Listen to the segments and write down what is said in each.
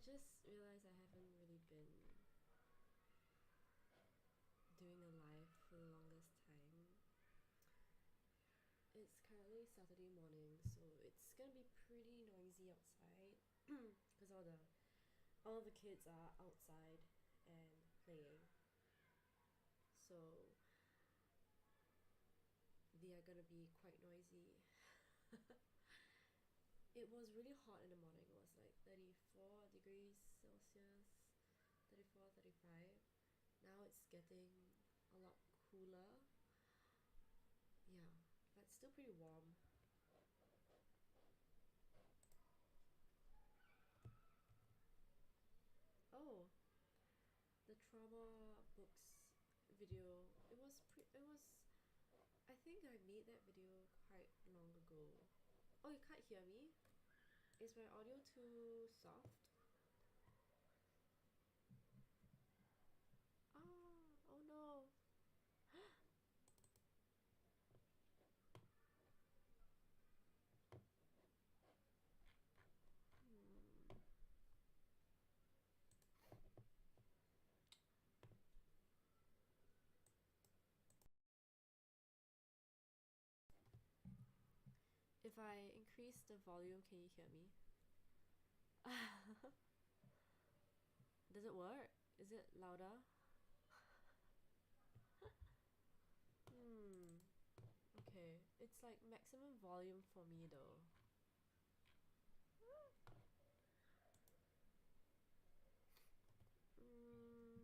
just realized I haven't really been doing a live for the longest time. It's currently Saturday morning, so it's gonna be pretty noisy outside because all the kids are outside and playing. So they are gonna be quite noisy. It was really hot in the morning. It was like 34 degrees Celsius, 34, 35. Now it's getting a lot cooler. Yeah, but it's still pretty warm. Oh, the trauma books video. It was I think I made that video quite long ago. Oh, you can't hear me? Is my audio too soft? Oh no. Hmm. If I increase the volume, can you hear me? Does it work? Is it louder? Hmm. Okay. It's like maximum volume for me though. Mm.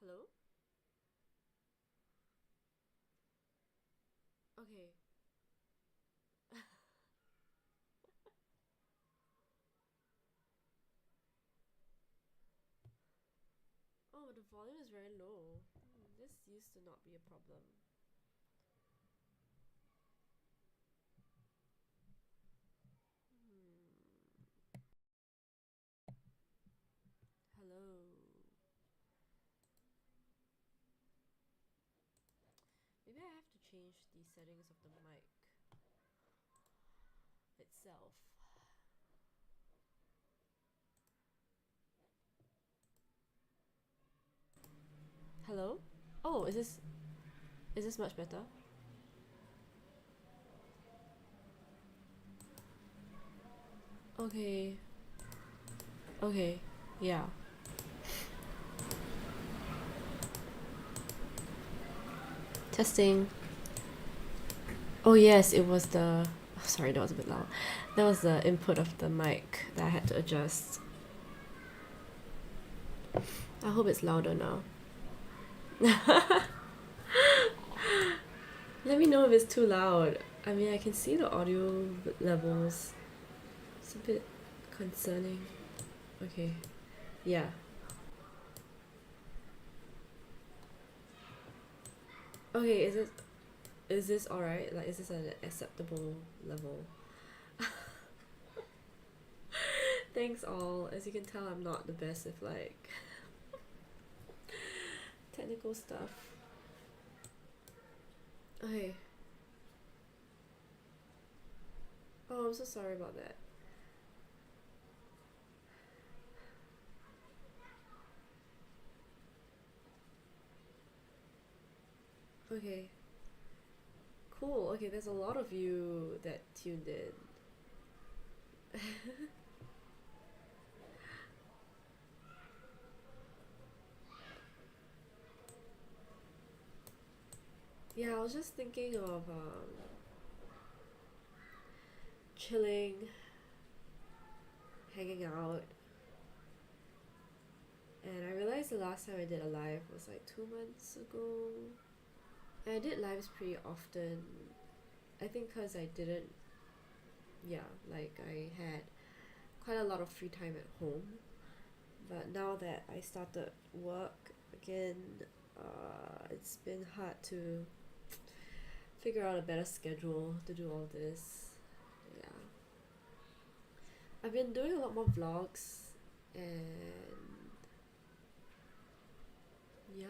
Hello? Okay. Oh, the volume is very low. This used to not be a problem. Hmm. Hello. Maybe I have to change the settings of the mic itself. Hello? Oh, is this much better? Okay. Okay. Yeah. Testing. Oh yes, it was the oh, sorry, that was a bit loud. That was the input of the mic that I had to adjust. I hope it's louder now. Let me know if it's too loud. I mean, I can see the audio levels. It's a bit concerning. Okay. Yeah. Okay, is this alright? Like, is this an acceptable level? Thanks all. As you can tell, I'm not the best with like technical stuff. Okay. Oh, I'm so sorry about that. Okay. Cool. Okay, there's a lot of you that tuned in. Yeah, I was just thinking of chilling, hanging out, and I realized the last time I did a live was like 2 months ago. And I did lives pretty often. I think because I didn't, yeah, like I had quite a lot of free time at home. But now that I started work again, it's been hard to figure out a better schedule to do all this. Yeah. I've been doing a lot more vlogs and yeah.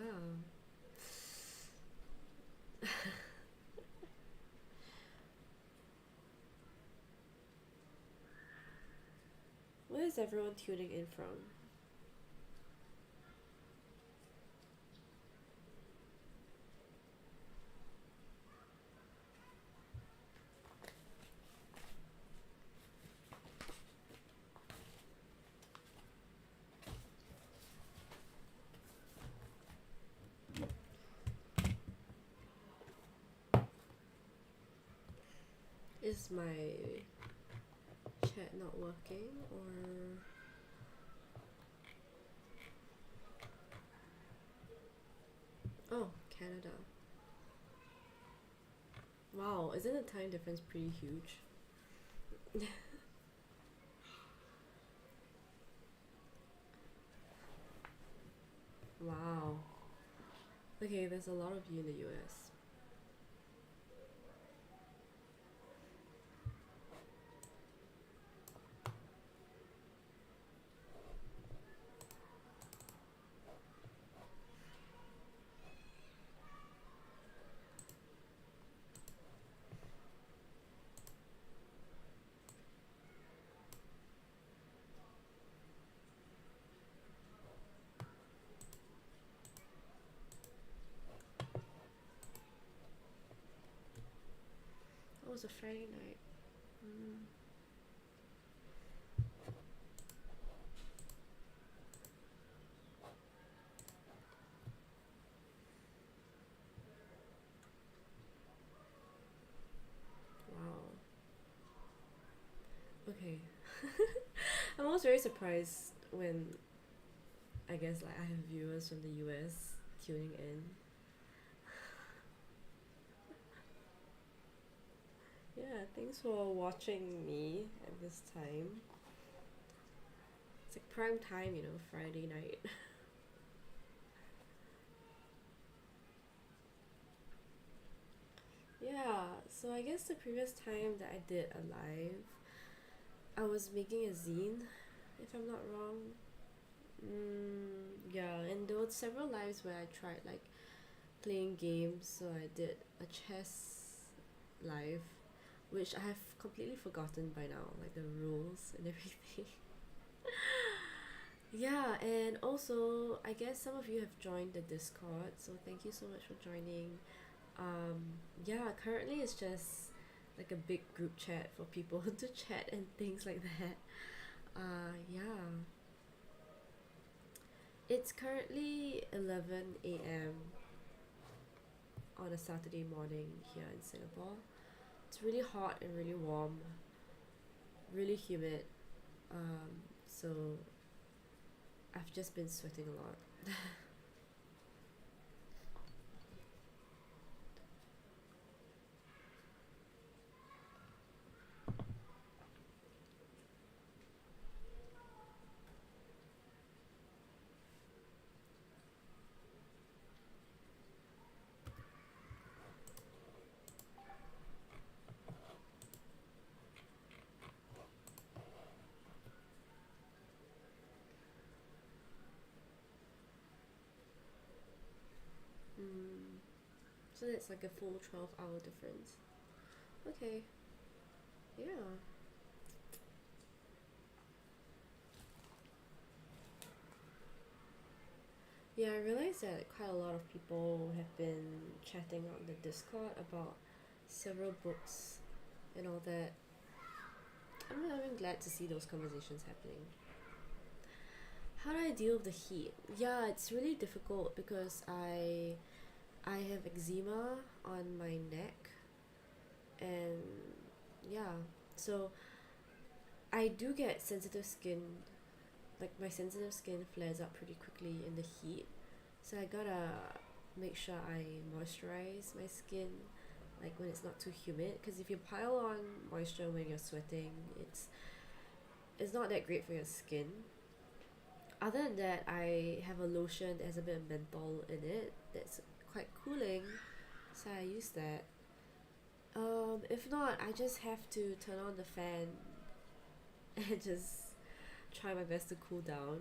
Where is everyone tuning in from? Is my chat not working or... Oh, Canada. Wow, isn't the time difference pretty huge? Wow. Okay, there's a lot of you in the US. Oh, it was a Friday night. Mm. Wow. Okay. I'm always very surprised when I guess like I have viewers from the US tuning in. Yeah, thanks for watching me at this time. It's like prime time, you know, Friday night. Yeah, so I guess the previous time that I did a live, I was making a zine, if I'm not wrong. Yeah, and there were several lives where I tried like playing games. So I did a chess live, which I have completely forgotten by now, like the rules and everything. Yeah, and also I guess some of you have joined the Discord, so thank you so much for joining. Yeah, currently it's just like a big group chat for people to chat and things like that. Yeah. It's currently 11 a.m. on a Saturday morning here in Singapore. It's really hot and really warm, really humid. So I've just been sweating a lot. Mm, so that's like a full 12-hour difference. Okay, yeah. Yeah, I realized that quite a lot of people have been chatting on the Discord about several books and all that. I'm glad to see those conversations happening. How do I deal with the heat? Yeah, it's really difficult because I have eczema on my neck and yeah, so I do get sensitive skin. Like my sensitive skin flares up pretty quickly in the heat, so I gotta make sure I moisturize my skin like when it's not too humid, because if you pile on moisture when you're sweating, it's not that great for your skin. Other than that, I have a lotion that has a bit of menthol in it that's quite cooling, so I use that. If not, I just have to turn on the fan and just try my best to cool down,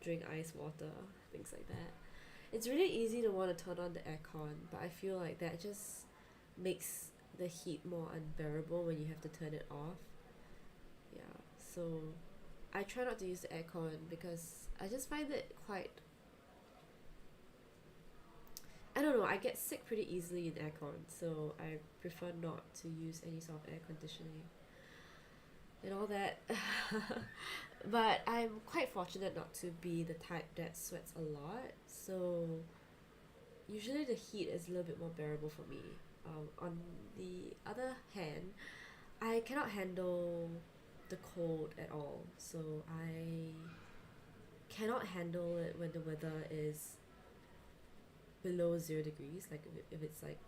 drink ice water, things like that. It's really easy to want to turn on the aircon, but I feel like that just makes the heat more unbearable when you have to turn it off. Yeah, so I try not to use the aircon because I just find it quite. I don't know, I get sick pretty easily in aircon, so I prefer not to use any sort of air conditioning and all that. But I'm quite fortunate not to be the type that sweats a lot, so usually the heat is a little bit more bearable for me. On the other hand, I cannot handle the cold at all, so I cannot handle it when the weather is below 0 degrees. Like if it's like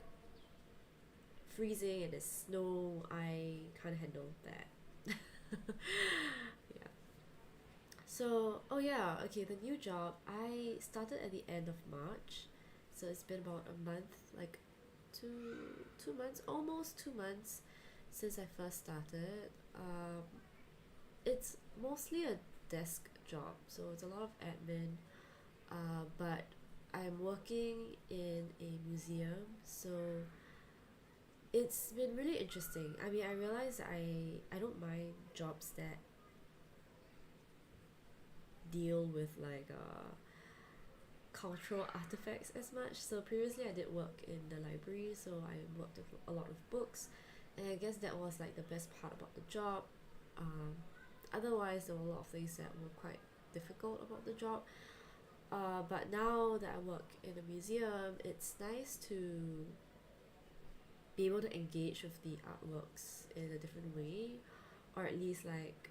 freezing and there's snow, I can't handle that. Yeah. So, oh yeah, okay, the new job, I started at the end of March. So it's been about a month, like 2 months, almost 2 months since I first started. It's mostly a desk job, so it's a lot of admin. But I'm working in a museum, so it's been really interesting. I mean, I realize I don't mind jobs that deal with like cultural artifacts as much. So previously I did work in the library, so I worked with a lot of books, and I guess that was like the best part about the job. Um, Otherwise, there were a lot of things that were quite difficult about the job. But now that I work in a museum, it's nice to be able to engage with the artworks in a different way, or at least like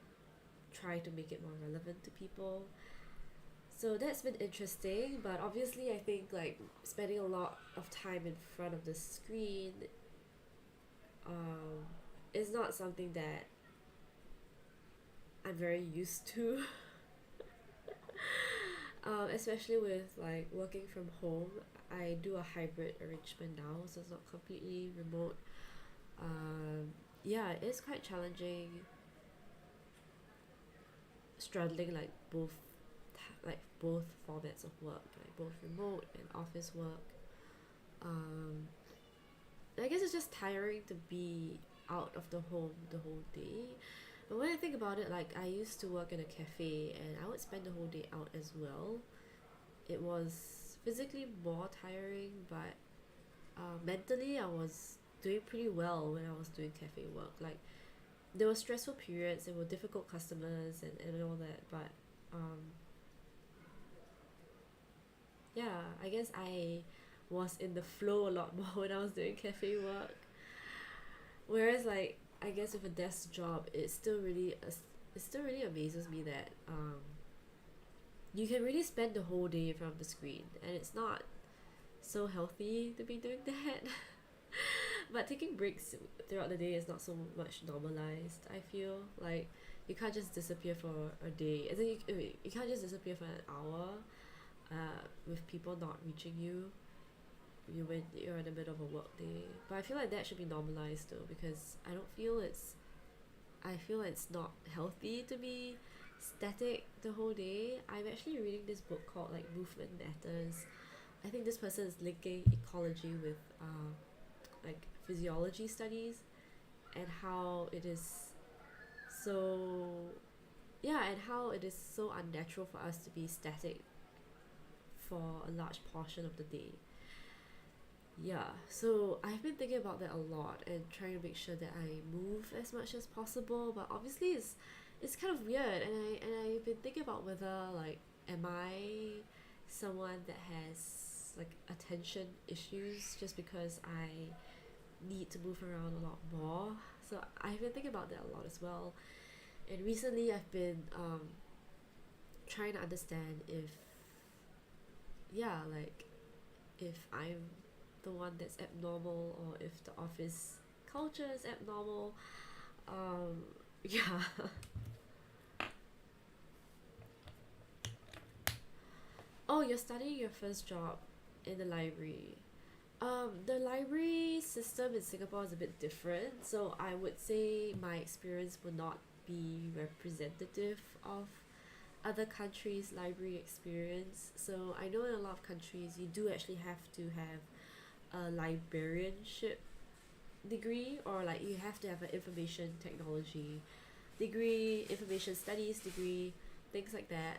try to make it more relevant to people. So that's been interesting, but obviously I think like spending a lot of time in front of the screen um, is not something that I'm very used to. Especially with like working from home, I do a hybrid arrangement now, so it's not completely remote. Um, yeah, it's quite challenging straddling like both formats of work, like both remote and office work. Um, I guess it's just tiring to be out of the home the whole day. But when I think about it, like I used to work in a cafe and I would spend the whole day out as well. It was physically more tiring, but mentally I was doing pretty well when I was doing cafe work. Like there were stressful periods, there were difficult customers and all that, but um, yeah, I guess I was in the flow a lot more when I was doing cafe work. Whereas like I guess with a desk job, it still really amazes me that you can really spend the whole day in front of the screen, and it's not so healthy to be doing that. But taking breaks throughout the day is not so much normalized. I feel like you can't just disappear for a day. As in you can't just disappear for an hour with people not reaching when you're in the middle of a work day. But I feel like that should be normalized though, because I feel like it's not healthy to be static the whole day. I'm actually reading this book called like Movement Matters. I think this person is linking ecology with like physiology studies, and how it is so and how it is so unnatural for us to be static for a large portion of the day. Yeah, so I've been thinking about that a lot and trying to make sure that I move as much as possible, but obviously it's kind of weird, and I've been thinking about whether like am I someone that has like attention issues just because I need to move around a lot more. So I've been thinking about that a lot as well. And recently I've been trying to understand if like if I'm the one that's abnormal or if the office culture is abnormal. Yeah. Oh, you're starting your first job in the library. The library system in Singapore is a bit different, so I would say my experience will not be representative of other countries' library experience. So I know in a lot of countries you do actually have to have a librarianship degree, or like you have to have an information technology degree, information studies degree, things like that,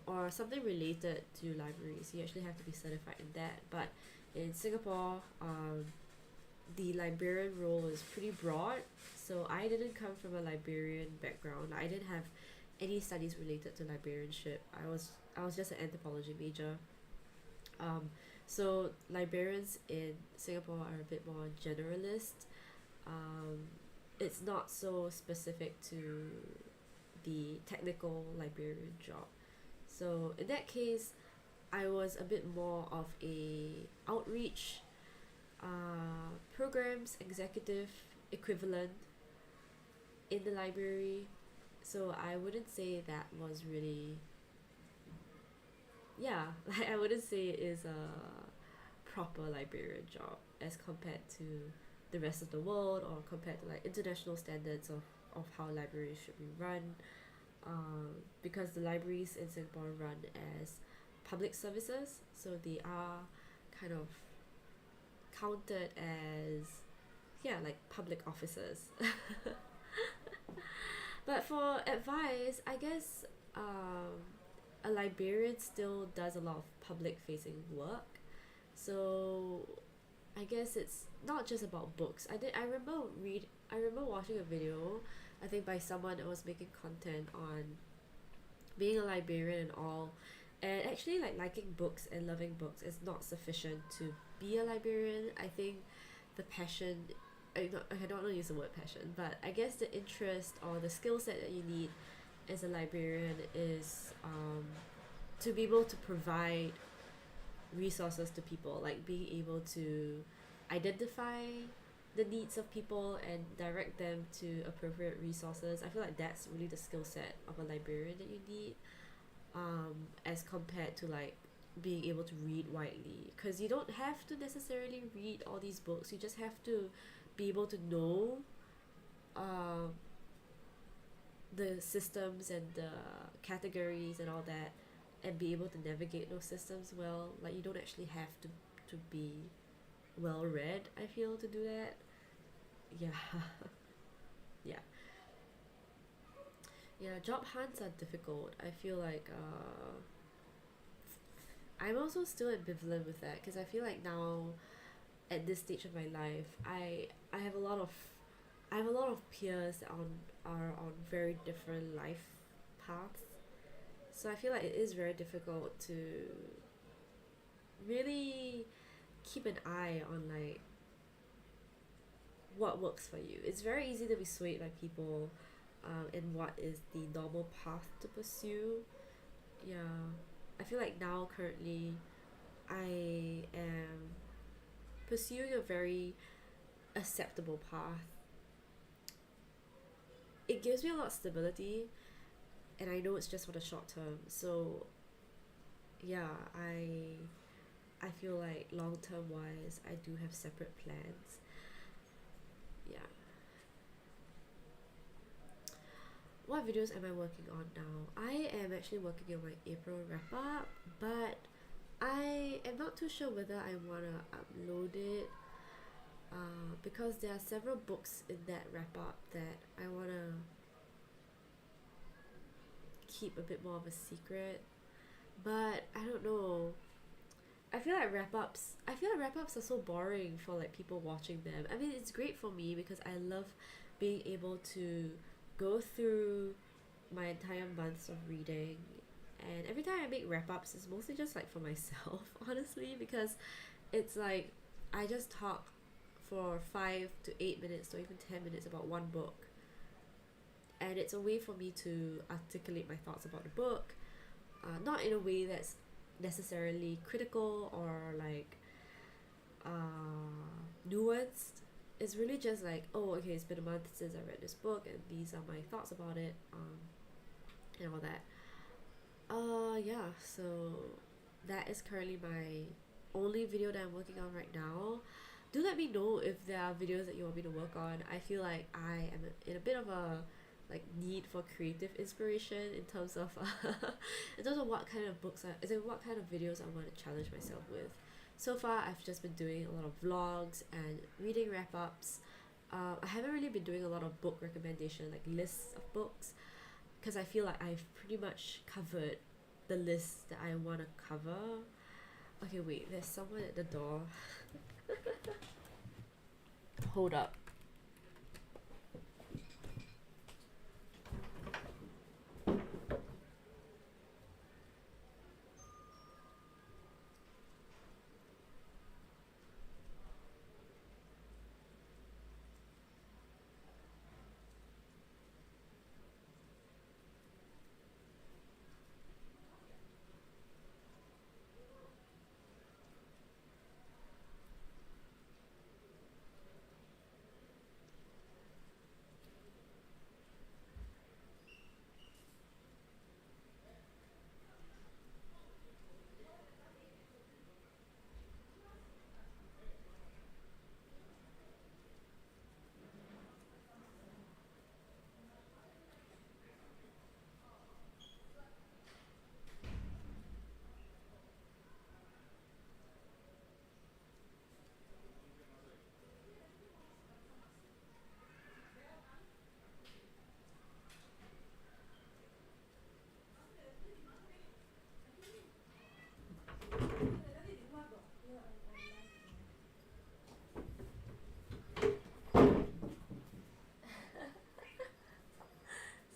or something related to libraries. You actually have to be certified in that. But in Singapore, the librarian role is pretty broad. So I didn't come from a librarian background. I didn't have any studies related to librarianship. I was just an anthropology major. Um, so librarians in Singapore are a bit more generalist. Um, it's not so specific to the technical librarian job. So in that case, I was a bit more of a outreach programs executive equivalent in the library. So I wouldn't say that was really, yeah, like I wouldn't say it is a proper librarian job as compared to the rest of the world, or compared to like international standards of how libraries should be run. Because the libraries in Singapore run as public services, so they are kind of counted as, yeah, like public officers. But for advice, I guess a librarian still does a lot of public facing work. So I guess it's not just about books. I remember watching a video, I think by someone that was making content on being a librarian and all. And actually like liking books and loving books is not sufficient to be a librarian. I think the passion, I don't want to use the word passion, but I guess the interest or the skill set that you need as a librarian is to be able to provide resources to people, like being able to identify the needs of people and direct them to appropriate resources. I feel like that's really the skill set of a librarian that you need, as compared to like being able to read widely, because you don't have to necessarily read all these books. You just have to be able to know uh, the systems and the categories and all that, and be able to navigate those systems well. Like you don't actually have to be well read, I feel, to do that. Yeah. Yeah. Yeah, job hunts are difficult. I feel like I'm also still ambivalent with that, because I feel like now at this stage of my life, I have a lot of peers that are on very different life paths. So I feel like it is very difficult to really keep an eye on like what works for you. It's very easy to be swayed by people, and what is the normal path to pursue. Yeah, I feel like now currently I am pursuing a very acceptable path. It gives me a lot of stability, and I know it's just for the short term. So yeah, I feel like long term wise, I do have separate plans. Yeah. What videos am I working on now? I am actually working on my April wrap up, but I am not too sure whether I wanna upload it, because there are several books in that wrap up that I wanna keep a bit more of a secret. But I don't know. I feel like wrap ups are so boring for like people watching them. I mean, it's great for me because I love being able to go through my entire months of reading, and every time I make wrap ups, it's mostly just like for myself, honestly, because it's like I just talk for 5 to 8 minutes or even 10 minutes about one book, and it's a way for me to articulate my thoughts about the book, not in a way that's necessarily critical or like nuanced. It's really just like, oh, okay, it's been a month since I read this book, and these are my thoughts about it, and all that. Yeah, so that is currently my only video that I'm working on right now. Do let me know if there are videos that you want me to work on. I feel like I am in a bit of a like need for creative inspiration in terms of in terms of what kind of books is it what kind of videos I want to challenge myself with. So far I've just been doing a lot of vlogs and reading wrap-ups. I haven't really been doing a lot of book recommendation, like lists of books, because I feel like I've pretty much covered the list that I want to cover. Okay, wait, there's someone at the door. Hold up.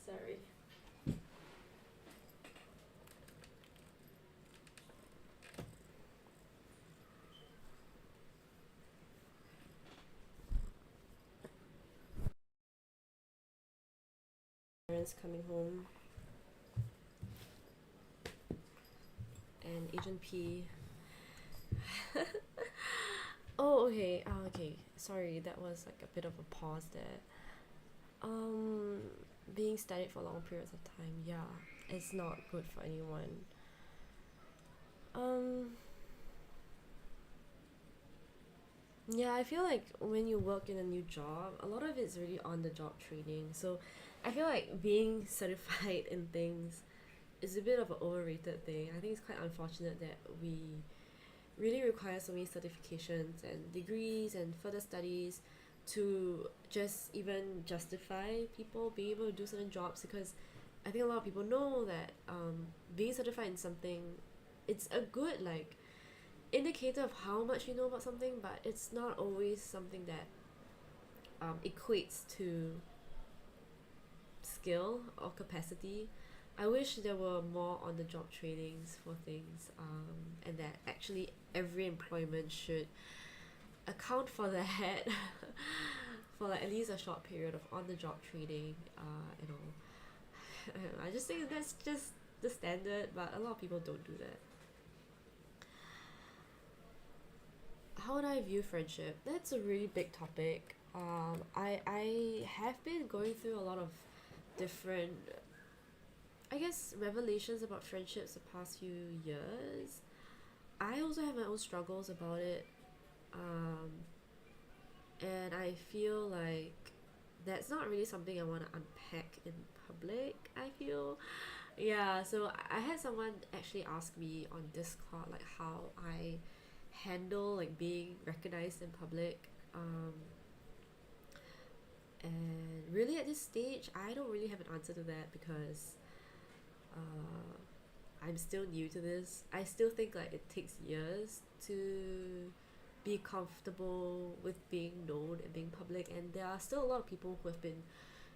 Sorry. Parents coming home and Agent P. Oh, okay. Okay. Sorry, that was like a bit of a pause there. Um, Being studied for long periods of time, yeah, it's not good for anyone. Um, yeah, I feel like when you work in a new job, a lot of it's really on the job training. So I feel like being certified in things is a bit of an overrated thing. I think it's quite unfortunate that we really require so many certifications and degrees and further studies to just even justify people being able to do certain jobs, because I think a lot of people know that being certified in something, it's a good like indicator of how much you know about something, but it's not always something that equates to skill or capacity. I wish there were more on the job trainings for things, and that actually every employment should account for that for like at least a short period of on the job training, you know. I just think that's just the standard, but a lot of people don't do that. How would I view friendship? That's a really big topic. I have been going through a lot of different, I guess, revelations about friendships the past few years. I also have my own struggles about it, um, and I feel like that's not really something I want to unpack in public. I feel, yeah. So I had someone actually ask me on Discord like how I handle like being recognized in public, and really at this stage I don't really have an answer to that, because I'm still new to this. I still think like it takes years to be comfortable with being known and being public, and there are still a lot of people who have been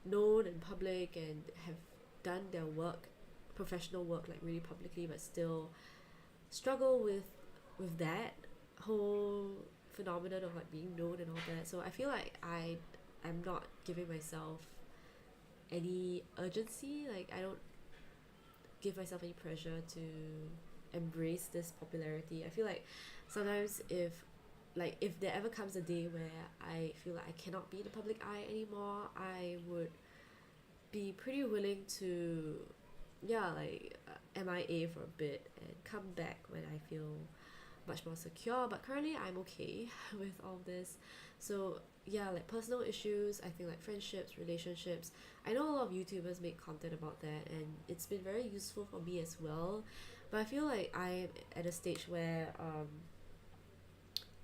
known in public and have done their work, professional work, like really publicly, but still struggle with that whole phenomenon of like being known and all that. So I feel like I'm not giving myself any urgency. Like I don't give myself any pressure to embrace this popularity. I feel like sometimes if there ever comes a day where I feel like I cannot be in the public eye anymore, I would be pretty willing to, yeah, like MIA for a bit and come back when I feel much more secure. But currently I'm okay with all this. So yeah, like personal issues, I think like friendships, relationships, I know a lot of YouTubers make content about that, and it's been very useful for me as well. But I feel like I'm at a stage where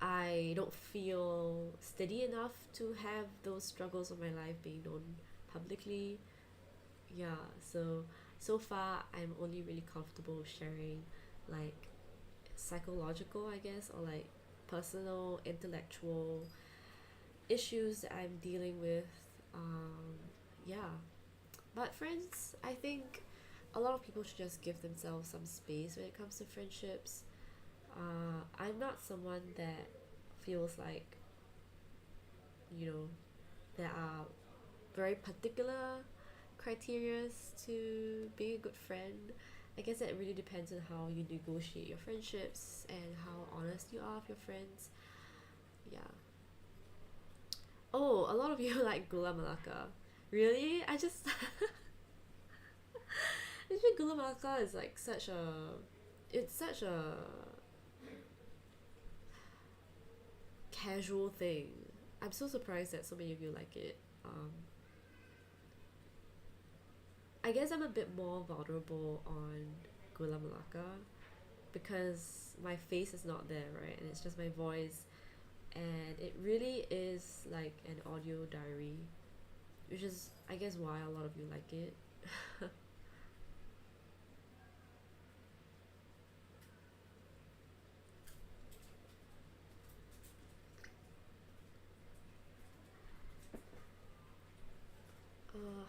I don't feel steady enough to have those struggles of my life being known publicly. Yeah, so far I'm only really comfortable sharing like psychological, I guess, or like personal, intellectual issues that I'm dealing with. Yeah, but friends, I think a lot of people should just give themselves some space when it comes to friendships. I'm not someone that feels like, you know, there are very particular criterias to being a good friend. I guess that really depends on how you negotiate your friendships and how honest you are with your friends. Yeah. Oh, a lot of you like Gula Melaka. Really? I just I think Gula Melaka is like such a it's such a casual thing. I'm so surprised that so many of you like it. I guess I'm a bit more vulnerable on Gula Melaka because my face is not there, right? And it's just my voice, and it really is like an audio diary, which is, I guess, why a lot of you like it.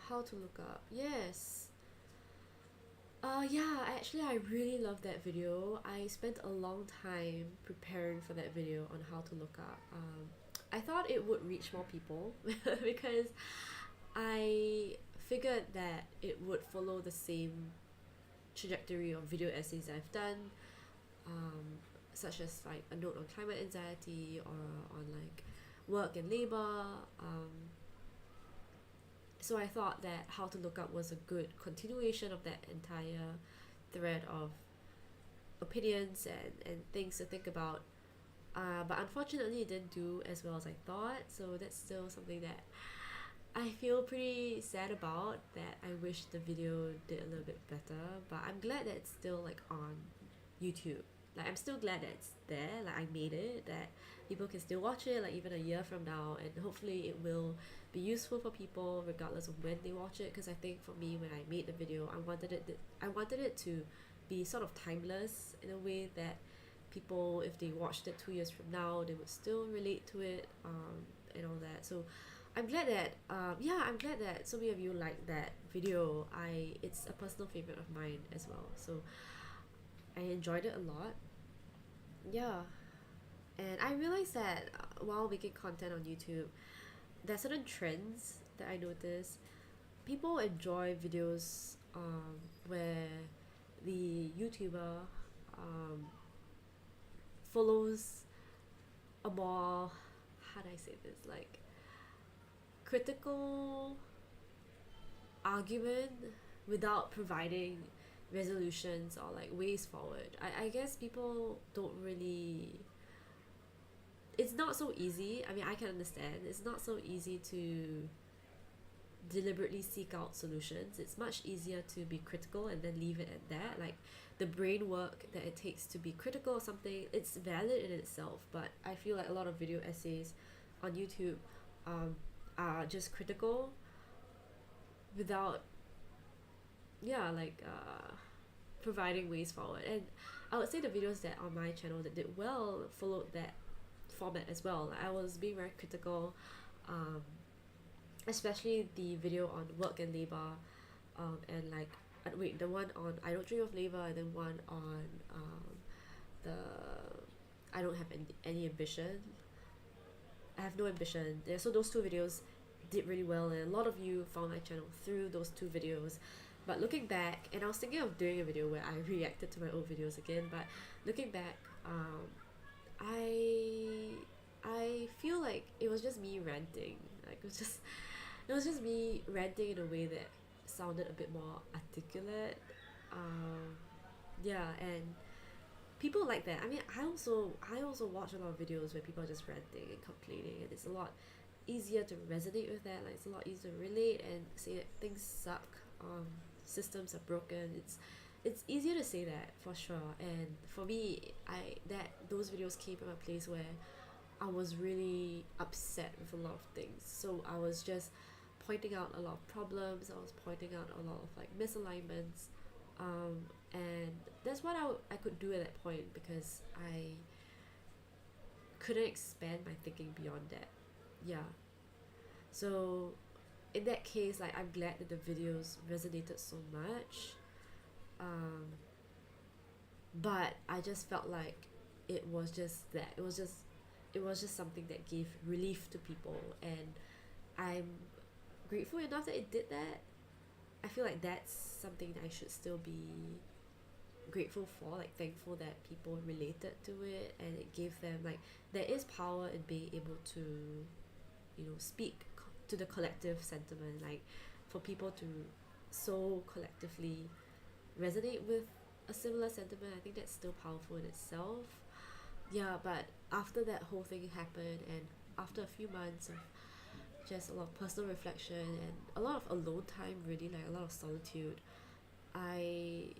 How to look up? Yes. Yeah, actually, I really love that video. I spent a long time preparing for that video on how to look up. I thought it would reach more people because I figured that it would follow the same trajectory of video essays I've done, um, such as like a note on climate anxiety or on like work and labor. So I thought that how to look up was a good continuation of that entire thread of opinions and things to think about. But unfortunately, it didn't do as well as I thought. So that's still something that I feel pretty sad about. That I wish the video did a little bit better. But I'm glad that it's still like on YouTube. Like I'm still glad that it's there. Like I made it. That people can still watch it. Like even a year from now, and hopefully it will be useful for people regardless of when they watch it. Because I think for me, when I made the video, I wanted it to be sort of timeless in a way that people, if they watched it 2 years from now, they would still relate to it, and all that. So I'm glad that I'm glad that so many of you like that video. It's a personal favorite of mine as well. So I enjoyed it a lot. Yeah, and I realized that while making content on YouTube, there are certain trends that I notice. People enjoy videos where the YouTuber um, follows a more, how do I say this, like critical argument without providing resolutions or like ways forward. I guess people don't really, it's not so easy. I mean, I can understand it's not so easy to deliberately seek out solutions. It's much easier to be critical and then leave it at that. Like the brain work that it takes to be critical of something, it's valid in itself. But I feel like a lot of video essays on YouTube are just critical without, yeah, like providing ways forward. And I would say the videos that on my channel that did well followed that format as well. Like, I was being very critical, especially the video on work and labor, and like wait, the one on I don't dream of labor, and then one on the I don't have any ambition. I have no ambition. Yeah, so those two videos did really well, and a lot of you found my channel through those two videos. But looking back, and I was thinking of doing a video where I reacted to my old videos again, but looking back, I feel like it was just me ranting. Like it was just me ranting in a way that sounded a bit more articulate. Yeah, and people like that. I mean, I also watch a lot of videos where people are just ranting and complaining, and it's a lot easier to resonate with that. Like, it's a lot easier to relate and say that things suck, systems are broken. It's easier to say that for sure. And for me, I that those videos came from a place where I was really upset with a lot of things. So I was just pointing out a lot of problems. I was pointing out a lot of like misalignments, and that's what I could do at that point, because I couldn't expand my thinking beyond that. Yeah. So in that case, like, I'm glad that the videos resonated so much. Um, but I just felt like it was just that. It was just something that gave relief to people, and I'm grateful enough that it did that. I feel like that's something that I should still be grateful for, like thankful that people related to it, and it gave them, like, there is power in being able to, speak to the collective sentiment, like for people to so collectively resonate with a similar sentiment. I think that's still powerful in itself. Yeah, but after that whole thing happened, and after a few months of just a lot of personal reflection and a lot of alone time, really, like a lot of solitude, I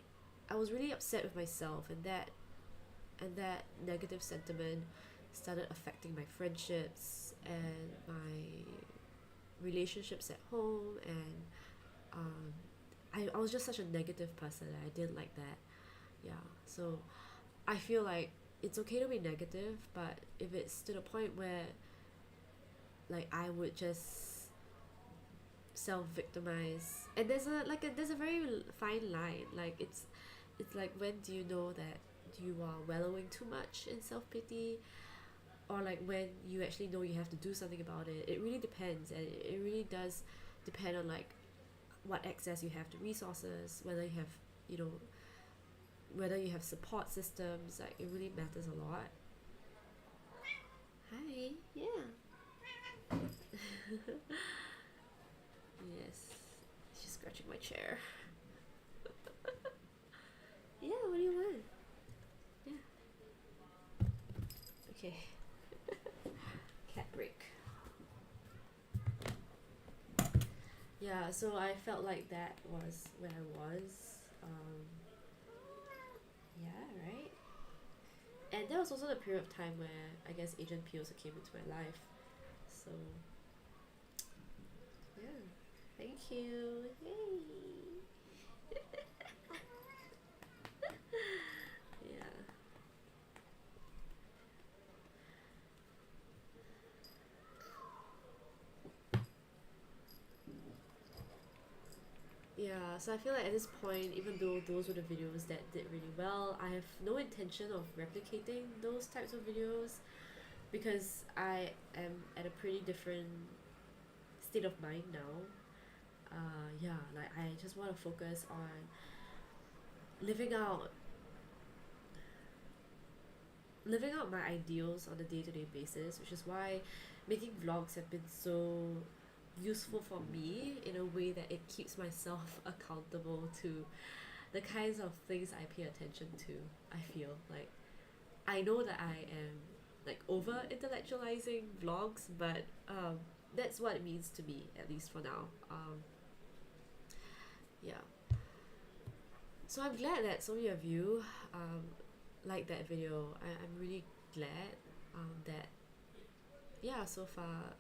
I was really upset with myself, and that negative sentiment started affecting my friendships and my relationships at home, and I was just such a negative person, and I didn't like that. Yeah, so I feel like it's okay to be negative, but if it's to the point where, like, I would just self-victimize, and there's a very fine line. Like, it's like, when do you know that you are wallowing too much in self-pity, or like when you actually know you have to do something about it. It really depends, and it really does depend on, like, what access you have to resources, whether you have, you know whether you have support systems. Like, it really matters a lot. Hi. Yeah. Yes, she's scratching my chair. Yeah, what do you want? Yeah. Okay. Cat break. Yeah, so I felt like that was where I was. Yeah, right? And there was also the period of time where I guess Agent P also came into my life. So, yeah. Thank you. Hey. Yeah. Yeah, so I feel like at this point, even though those were the videos that did really well, I have no intention of replicating those types of videos, because I am at a pretty different state of mind now. Yeah, like, I just want to focus on living out living out my ideals on a day-to-day basis, which is why making vlogs have been so useful for me, in a way that it keeps myself accountable to the kinds of things I pay attention to. I feel like I know that I am, like, over intellectualizing vlogs, but that's what it means to me, at least for now. Yeah. So I'm glad that so many of you like that video. I'm really glad that, yeah, so far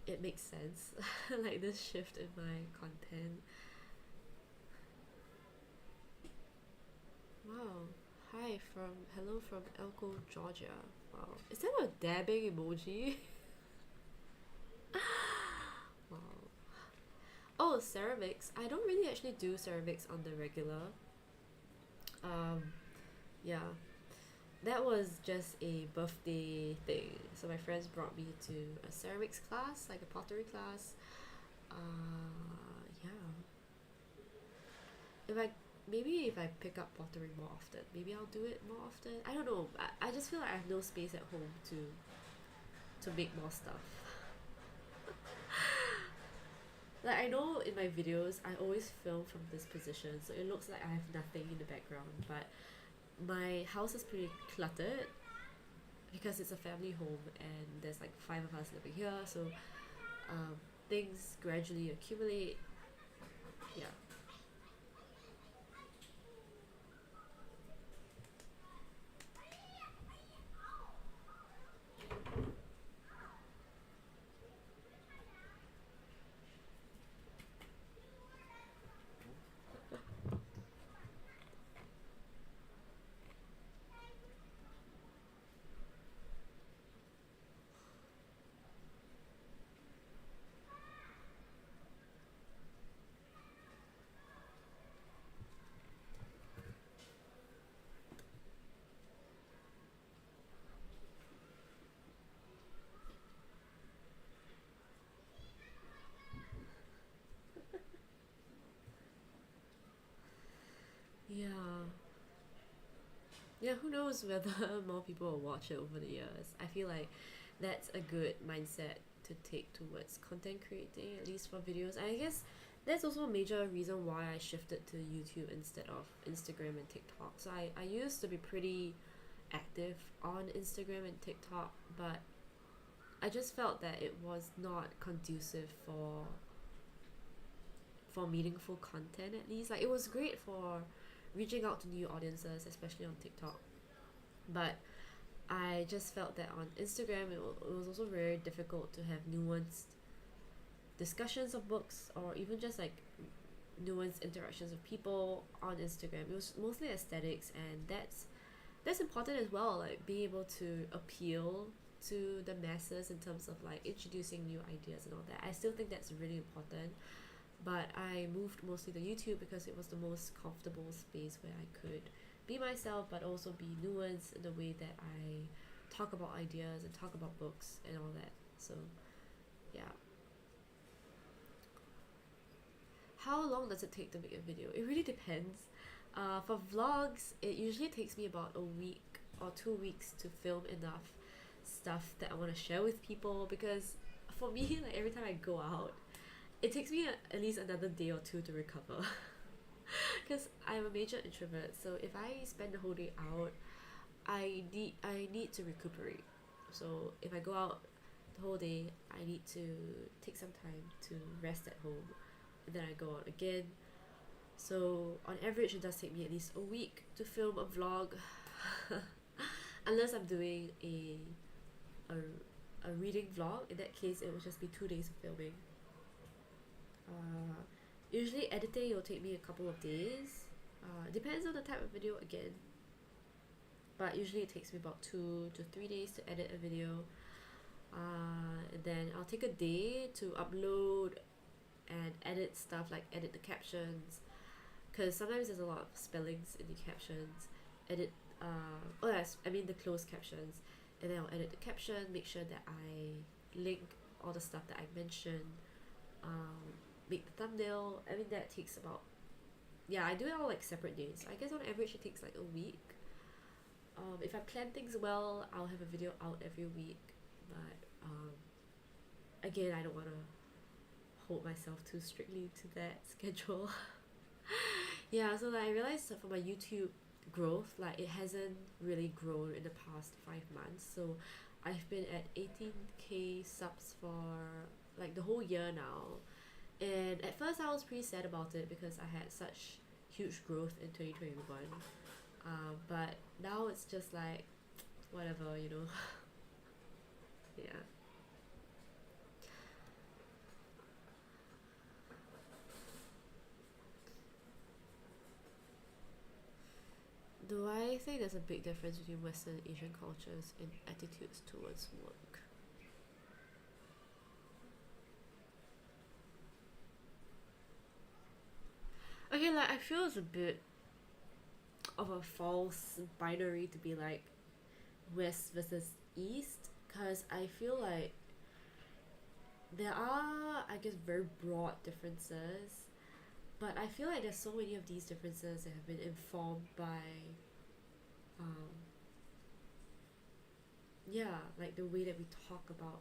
it makes sense. Like, this shift in my content. Wow. Hi from hello from Elko, Georgia. Wow. Is that a dabbing emoji? Wow. Oh, ceramics. I don't really actually do ceramics on the regular. Um, yeah. That was just a birthday thing. So my friends brought me to a ceramics class, like a pottery class. Yeah. If I Maybe if I pick up pottery more often, maybe I'll do it more often. I don't know. I just feel like I have no space at home to make more stuff. Like I know in my videos I always film from this position, so it looks like I have nothing in the background, but my house is pretty cluttered because it's a family home and there's like five of us living here, so um, things gradually accumulate. Yeah. Yeah. Yeah, who knows whether more people will watch it over the years. I feel like that's a good mindset to take towards content creating, at least for videos. And I guess that's also a major reason why I shifted to YouTube instead of Instagram and TikTok. So I used to be pretty active on Instagram and TikTok, but I just felt that it was not conducive for meaningful content, at least. Like it was great for reaching out to new audiences, especially on TikTok. But I just felt that on Instagram it was also very difficult to have nuanced discussions of books or even just like nuanced interactions with people on Instagram. It was mostly aesthetics, and that's important as well, like being able to appeal to the masses in terms of like introducing new ideas and all that. I still think that's really important, but I moved mostly to YouTube because it was the most comfortable space where I could be myself but also be nuanced in the way that I talk about ideas and talk about books and all that. So yeah. How long does it take to make a video? It really depends. For vlogs, it usually takes me about a week or 2 weeks to film enough stuff that I want to share with people, because for me, like every time I go out, it takes me at least another day or two to recover. Because I'm a major introvert, so if I spend the whole day out, I need to recuperate. So if I go out the whole day, I need to take some time to rest at home, and then I go out again. So on average, it does take me at least a week to film a vlog, unless I'm doing a reading vlog. In that case, it will just be 2 days of filming. Uh, Usually editing will take me a couple of days. Depends on the type of video again, but usually it takes me about 2 to 3 days to edit a video. And then I'll take a day to upload and edit stuff, like edit the captions, because sometimes there's a lot of spellings in the captions. Edit, oh yes, I mean the closed captions, and then I'll edit the caption, make sure that I link all the stuff that I mentioned, make the thumbnail. I mean that takes about, yeah, I do it all like separate days. I guess on average it takes like a week. If I plan things well, I'll have a video out every week, but again, I don't want to hold myself too strictly to that schedule. Yeah, so like I realized that for my YouTube growth, like it hasn't really grown in the past 5 months. So I've been at 18k subs for like the whole year now. And at first I was pretty sad about it because I had such huge growth in 2021. But now it's just like whatever, you know. Yeah. Do I think there's a big difference between Western and Asian cultures and attitudes towards work? Okay, like I feel it's a bit of a false binary to be like West versus East, because I feel like there are, I guess, very broad differences, but I feel like there's so many of these differences that have been informed by, um, yeah, like the way that we talk about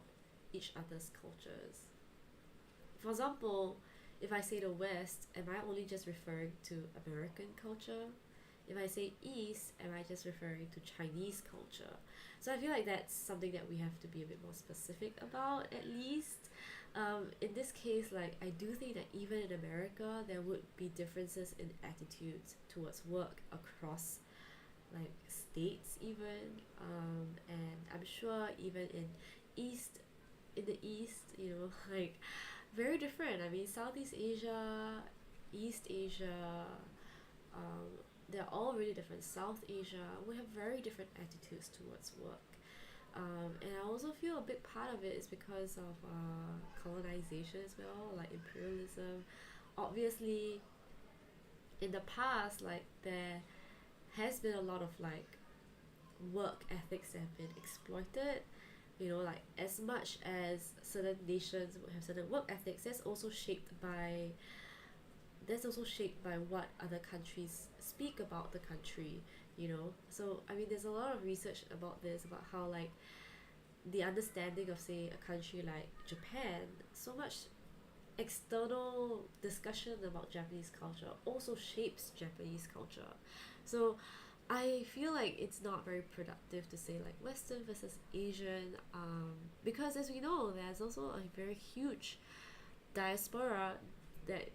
each other's cultures. For example, if I say the West, am I only just referring to American culture? If I say East, am I just referring to Chinese culture? So I feel like that's something that we have to be a bit more specific about, at least. In this case, like, I do think that even in America, there would be differences in attitudes towards work across like states even, and I'm sure even in the East, like, very different. I mean, Southeast Asia, East Asia, um, they're all really different. South Asia, we have very different attitudes towards work. And I also feel a big part of it is because of colonization as well, like imperialism. Obviously, in the past, like, there has been a lot of like work ethics that have been exploited. Like, as much as certain nations would have certain work ethics, that's also shaped by what other countries speak about the country. So I mean, there's a lot of research about this, about how, like, the understanding of, say, a country like Japan, so much external discussion about Japanese culture also shapes Japanese culture. So I feel like it's not very productive to say like Western versus Asian, because, as we know, there's also a very diaspora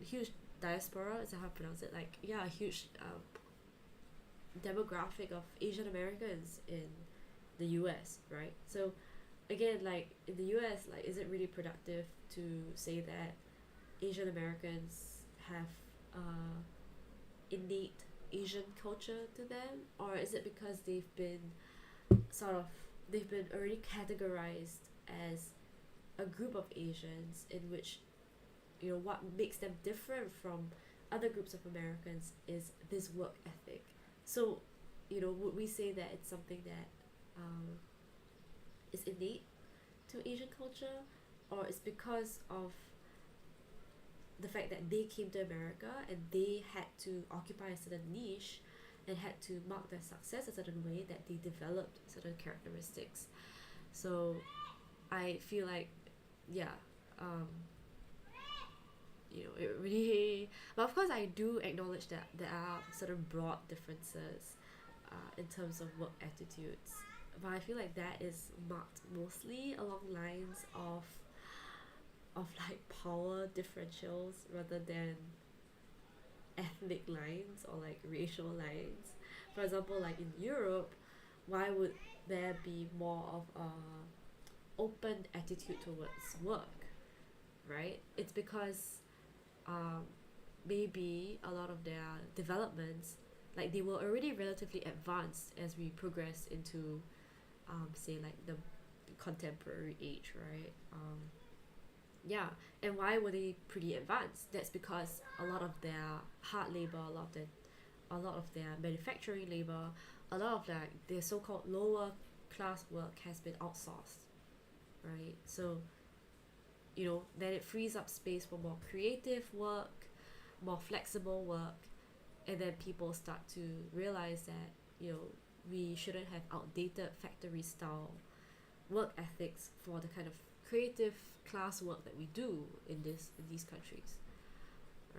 huge diaspora, is that how I pronounce it, like, yeah, a huge demographic of Asian Americans in the US, right? So again, like, in the US, like, is it really productive to say that Asian Americans have innate Asian culture to them, or is it because they've been already categorized as a group of Asians, in which, what makes them different from other groups of Americans is this work ethic. So, would we say that it's something that is innate to Asian culture, or it's because of the fact that they came to America and they had to occupy a certain niche and had to mark their success a certain way, that they developed certain characteristics? So I feel like, yeah, it really, but of course I do acknowledge that there are certain broad differences in terms of work attitudes, but I feel like that is marked mostly along lines of like power differentials rather than ethnic lines or like racial lines. For example, like in Europe, why would there be more of a open attitude towards work, right? It's because um, maybe a lot of their developments, like, they were already relatively advanced as we progress into say, like, the contemporary age, right? Yeah, and why were they pretty advanced? That's because a lot of their hard labor, a lot of their manufacturing labor, a lot of their so-called lower class work has been outsourced, right? So, then it frees up space for more creative work, more flexible work, and then people start to realize that, we shouldn't have outdated factory style work ethics for the kind of creative class work that we do in these countries,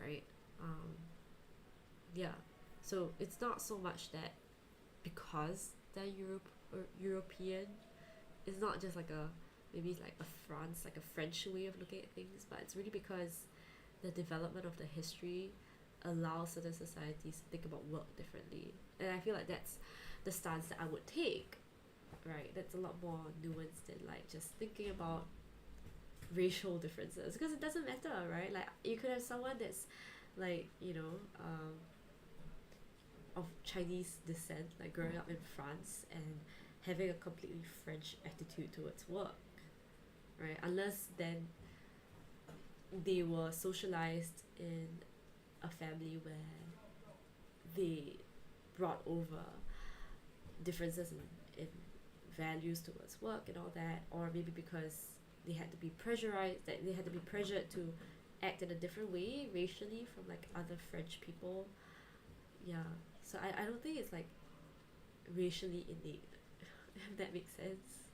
right? Yeah, so it's not so much that because they're European, it's not just like maybe like a French way of looking at things, but it's really because the development of the history allows certain societies to think about work differently, and I feel like that's the stance that I would take, right? That's a lot more nuanced than like just thinking about racial differences, because it doesn't matter, right? Like, you could have someone that's like, of Chinese descent, like growing up in France and having a completely French attitude towards work, right? Unless then they were socialized in a family where they brought over differences in values towards work and all that, or maybe because they had to be pressured to act in a different way racially from like other French people. Yeah, so I don't think it's like racially innate, if that makes sense.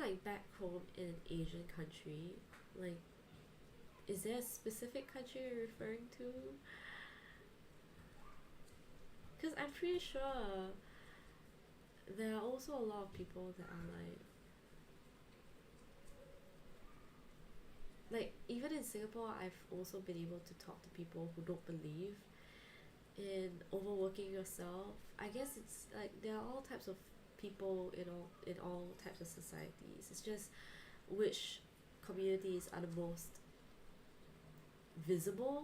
like back home in an Asian country, like, is there a specific country you're referring to? Because I'm pretty sure there are also a lot of people that are like even in Singapore, I've also been able to talk to people who don't believe in overworking yourself. I guess it's like there are all types of people in all types of societies. It's just which communities are the most visible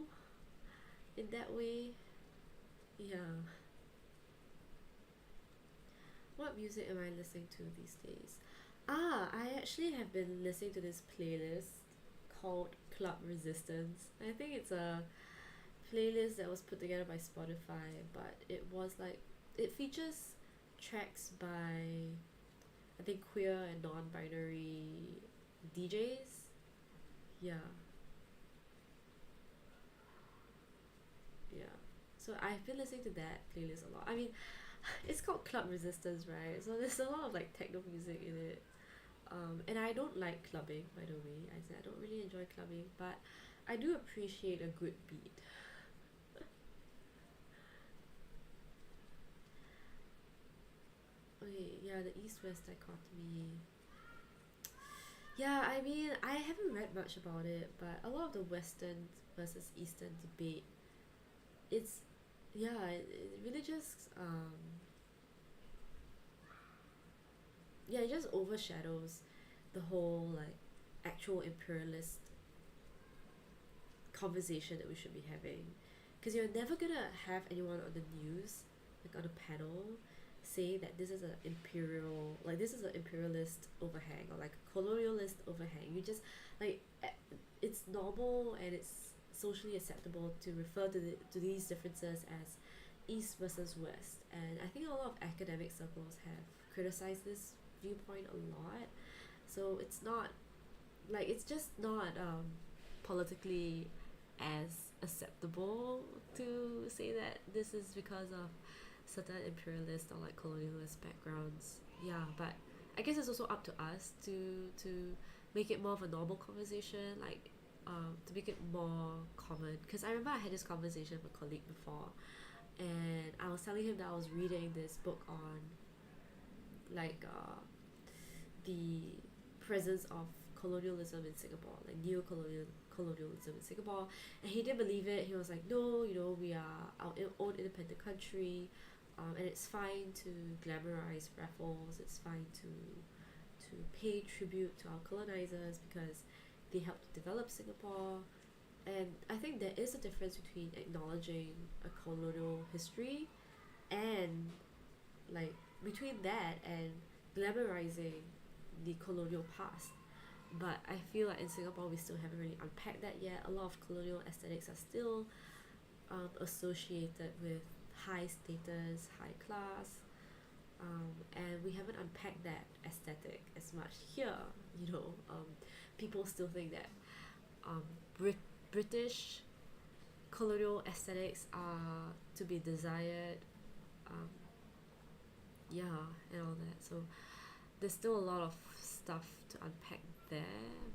in that way. Yeah. What music am I listening to these days? I actually have been listening to this playlist called Club Resistance. I think it's a playlist that was put together by Spotify, but it features tracks by I think queer and non-binary DJs. Yeah, yeah. So I've been listening to that playlist a lot. I mean, it's called Club Resistance, right? So there's a lot of like techno music in it. And I don't like clubbing, by the way. I don't really enjoy clubbing, but I do appreciate a good beat. Okay, yeah, the East-West dichotomy. Yeah, I mean, I haven't read much about it, but a lot of the Western versus Eastern debate, it's, yeah, it really just, yeah, it just overshadows the whole, like, actual imperialist conversation that we should be having. Because you're never gonna have anyone on the news, like on a panel, say that this is an imperial, like this is an imperialist overhang or like a colonialist overhang. You just like it's normal and it's socially acceptable to refer to these differences as East versus West. And I think a lot of academic circles have criticized this viewpoint a lot. So it's not like it's just not politically as acceptable to say that this is because of certain imperialist or like colonialist backgrounds. Yeah, but I guess it's also up to us to make it more of a normal conversation, like to make it more common. Because I remember I had this conversation with a colleague before, and I was telling him that I was reading this book on like the presence of colonialism in Singapore, like colonialism in Singapore, and he didn't believe it. He was like, no, you know, we are our own independent country, and it's fine to glamorize raffles. It's fine to pay tribute to our colonizers because they helped to develop Singapore. And I think there is a difference between acknowledging a colonial history and like between that and glamorizing the colonial past. But I feel like in Singapore we still haven't really unpacked that yet. A lot of colonial aesthetics are still associated with high status, high class, and we haven't unpacked that aesthetic as much here. You know, people still think that um, British colonial aesthetics are to be desired, um, yeah, and all that. So there's still a lot of stuff to unpack there,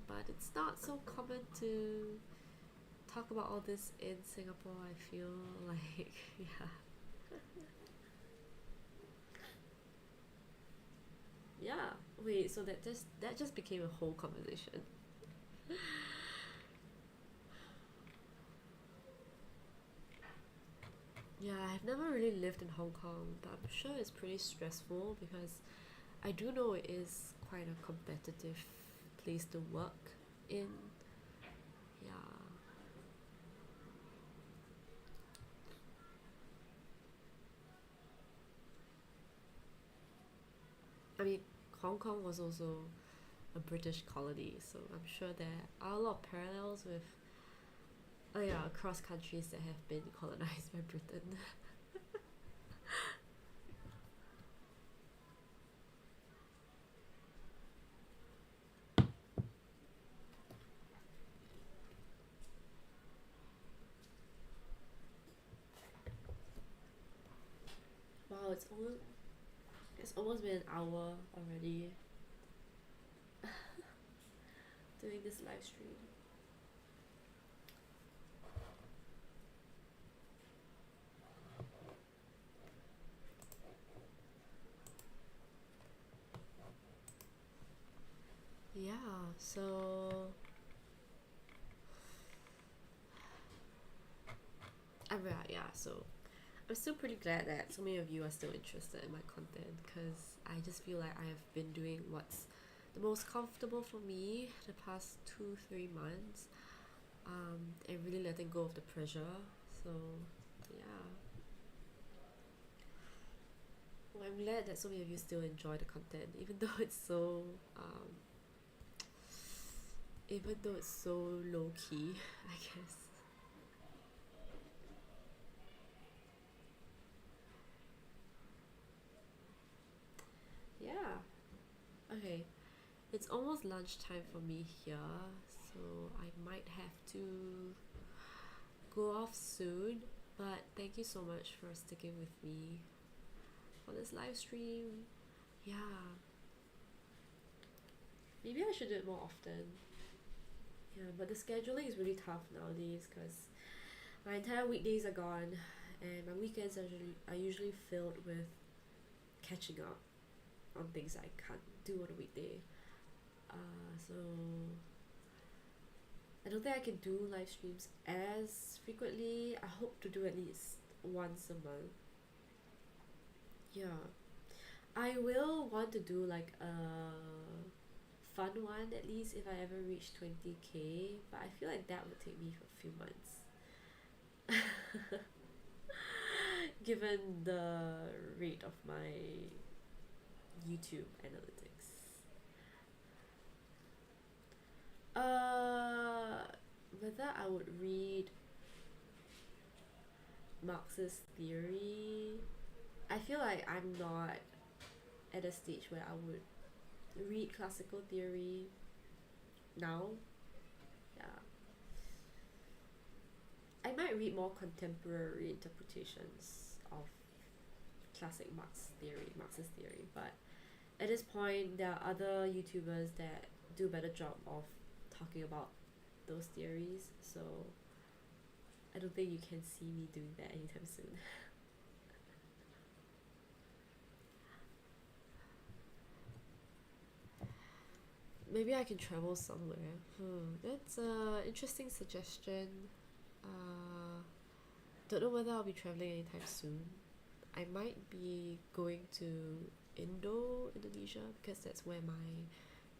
but it's not so common to talk about all this in Singapore. I feel like, yeah. Yeah. Wait, so that just became a whole conversation. Yeah, I've never really lived in Hong Kong, but I'm sure it's pretty stressful because I do know it is quite a competitive place to work in. Yeah. I mean, Hong Kong was also a British colony, so I'm sure there are a lot of parallels with, oh yeah, across countries that have been colonized by Britain. Wow, it's almost been an hour already. doing this live stream. Yeah, so so I'm still pretty glad that so many of you are still interested in my content, because I just feel like I have been doing what's the most comfortable for me the past 2-3 months, and really letting go of the pressure. So yeah, well, I'm glad that so many of you still enjoy the content, even though it's so low key, I guess. Yeah. Okay. It's almost lunchtime for me here, so I might have to go off soon. But thank you so much for sticking with me for this live stream. Yeah. Maybe I should do it more often. Yeah, but the scheduling is really tough nowadays because my entire weekdays are gone, and my weekends are usually filled with catching up on things I can't do on a weekday. So I don't think I can do live streams as frequently. I hope to do at least once a month. Yeah. I will want to do like a fun one at least if I ever reach 20k, but I feel like that would take me a few months. Given the rate of my YouTube analytics. Whether I would read Marxist theory, I feel like I'm not at a stage where I would read classical theory now. Yeah. I might read more contemporary interpretations of classic Marxist theory, but at this point there are other YouTubers that do a better job of talking about those theories, so I don't think you can see me doing that anytime soon. Maybe I can travel somewhere. That's an interesting suggestion. Don't know whether I'll be traveling anytime soon. I might be going to Indonesia, because that's where my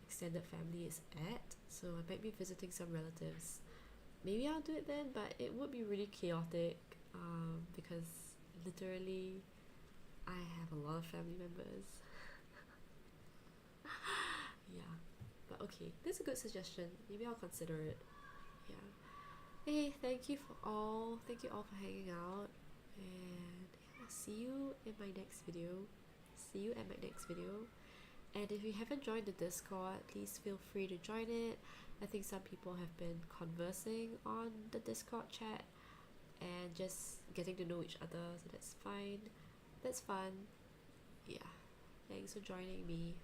extended family is at. So I might be visiting some relatives. Maybe I'll do it then, but it would be really chaotic, because literally I have a lot of family members. Yeah, but okay, that's a good suggestion. Maybe I'll consider it. Yeah. Hey, thank you all for hanging out, and yeah, see you in my next video. See you at my next video. And if you haven't joined the Discord, please feel free to join it. I think some people have been conversing on the Discord chat and just getting to know each other, so that's fine. That's fun. Yeah. Thanks for joining me.